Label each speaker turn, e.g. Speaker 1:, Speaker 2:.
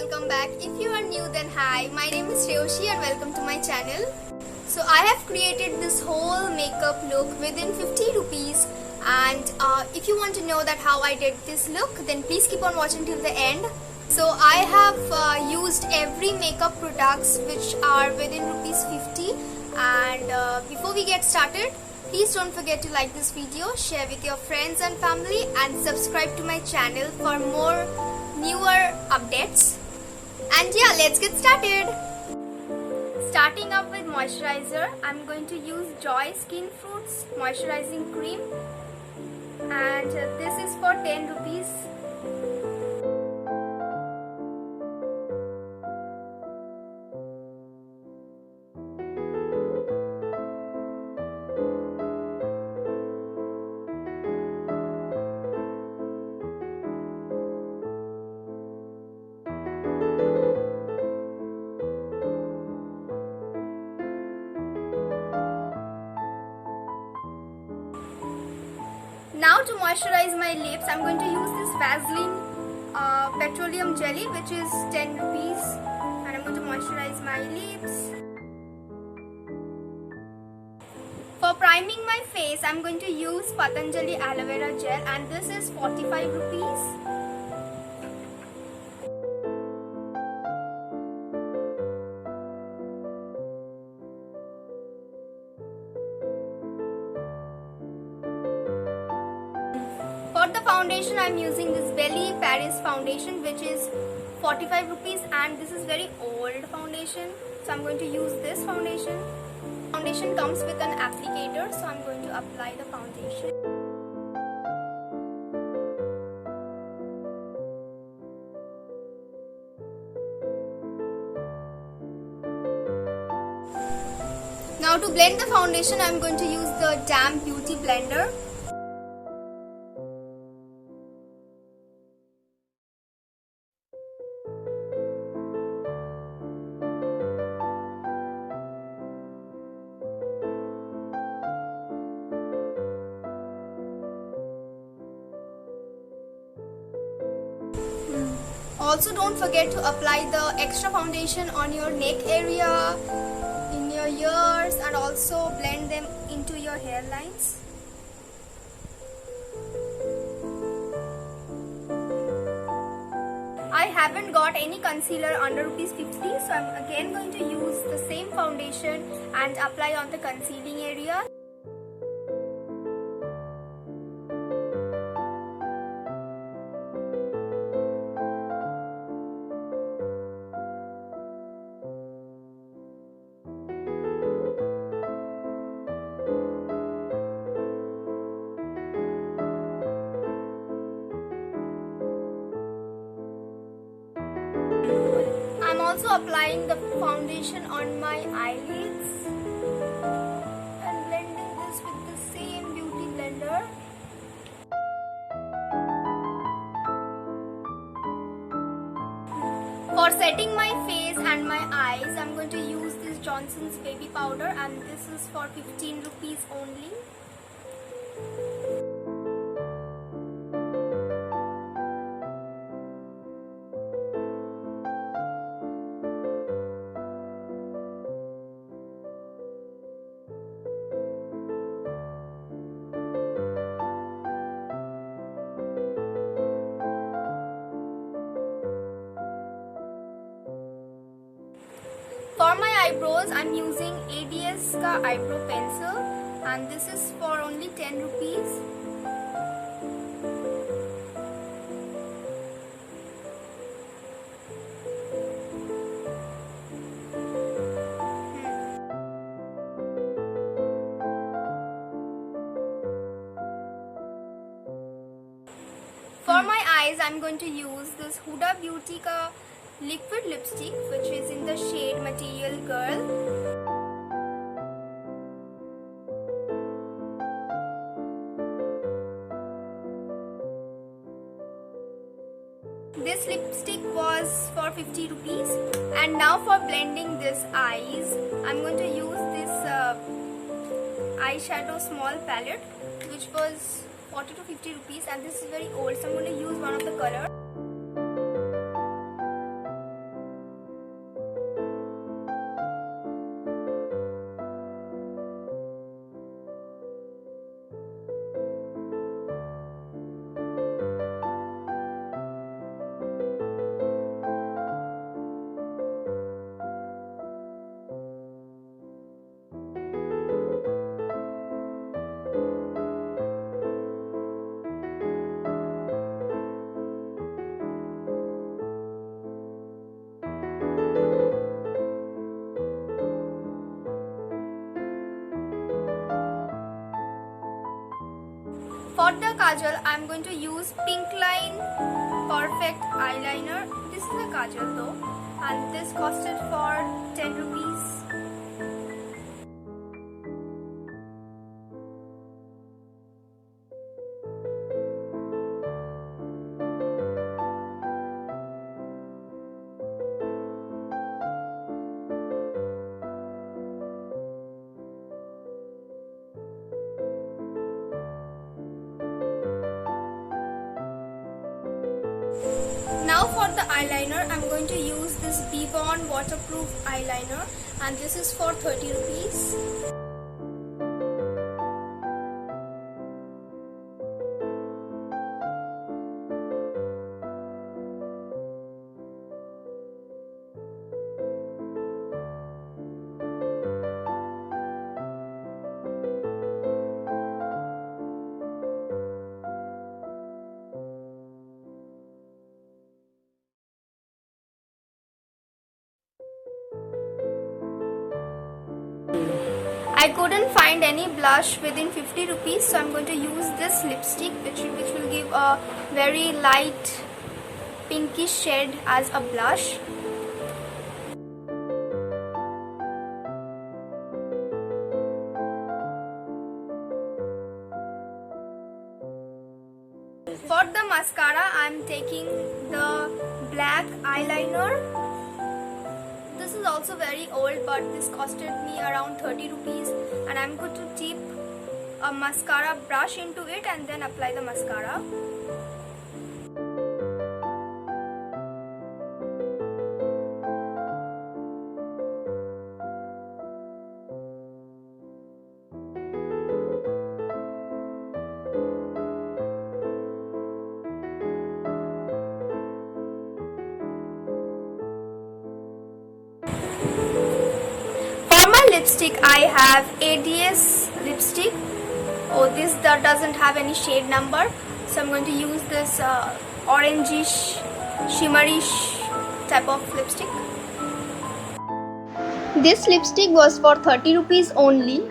Speaker 1: welcome back. If you are new, then hi, my name is Shreyoshi and welcome to my channel. So I have created this whole makeup look within 50 rupees, and if you want to know that how I did this look, then please keep on watching till the end. So I have used every makeup products which are within rupees 50, and before we get started, please don't forget to like this video, share with your friends and family, and subscribe to my channel for more newer updates. And yeah, let's get started. Starting up with moisturizer, I'm going to use Joy Skin Fruits moisturizing cream, and this is for 10 rupees. Now to moisturize my lips, I'm going to use this Vaseline petroleum jelly, which is 10 rupees, and I'm going to moisturize my lips. For priming my face, I'm going to use Patanjali aloe vera gel, and this is 45 rupees. For the foundation, I am using this Belly Paris foundation, which is 45 rupees, and this is very old foundation, so I'm going to use this foundation. Foundation comes with an applicator, so I'm going to apply the foundation. Now to blend the foundation, I'm going to use the Damn Beauty blender. Also, don't forget to apply the extra foundation on your neck area, in your ears, and also blend them into your hairlines. I haven't got any concealer under rupees 50, so I'm again going to use the same foundation and apply on the concealing area. I'm also applying the foundation on my eyelids and blending this with the same beauty blender. For setting my face and my eyes, I'm going to use this Johnson's baby powder, and this is for 15 rupees only. For my eyebrows, I'm using ADS ka eyebrow pencil, and this is for only 10 rupees. For my eyes, I'm going to use this Huda Beauty ka liquid lipstick, which is in the shade Material Girl. This lipstick was for 50 rupees. And now for blending this eyes, I'm going to use this eyeshadow small palette, which was 40 to 50 rupees, and this is very old, so I'm going to use one of the colors. kajal, I'm going to use Pinkline Perfect Eyeliner. This is a kajal though, and this costed for 10 rupees. Now for the eyeliner, I'm going to use this Bibon waterproof eyeliner, and this is for 30 rupees. I couldn't find any blush within 50 rupees, so I'm going to use this lipstick which will give a very light pinkish shade as a blush. For the mascara, I'm taking the black eyeliner. This is also very old, but this costed me around 30 rupees, and I'm going to dip a mascara brush into it and then apply the mascara. For my lipstick, I have ADS lipstick. Oh, this doesn't have any shade number, so I'm going to use this orangish, shimmerish type of lipstick. This lipstick was for 30 rupees only,